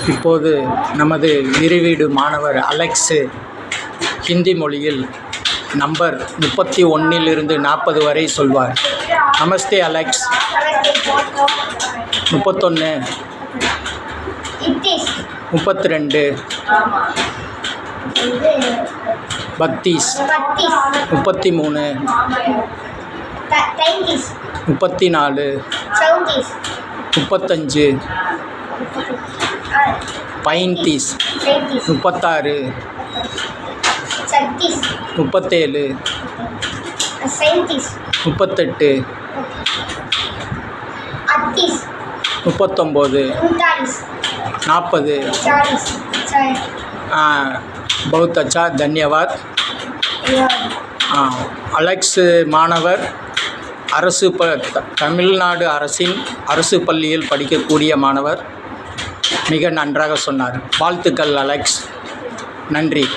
இப்போது நமது இறுவீடு மாணவர் அலெக்ஸு ஹிந்தி மொழியில் நம்பர் 31 - 40 வரை சொல்வார். நமஸ்தே அலெக்ஸ். 31, 32, 32, 33, 34, 35, 35, 36, 37, 38, 39, 40. बहुत अच्छा, धन्यवाद. அலெக்ஸ் மாணவர் தமிழ்நாடு அரசின் அரசு பள்ளியில் படிக்கக்கூடிய மாணவர். மிக நன்றாக சொன்னார். வாழ்த்துக்கள் அலெக்ஸ். நன்றி.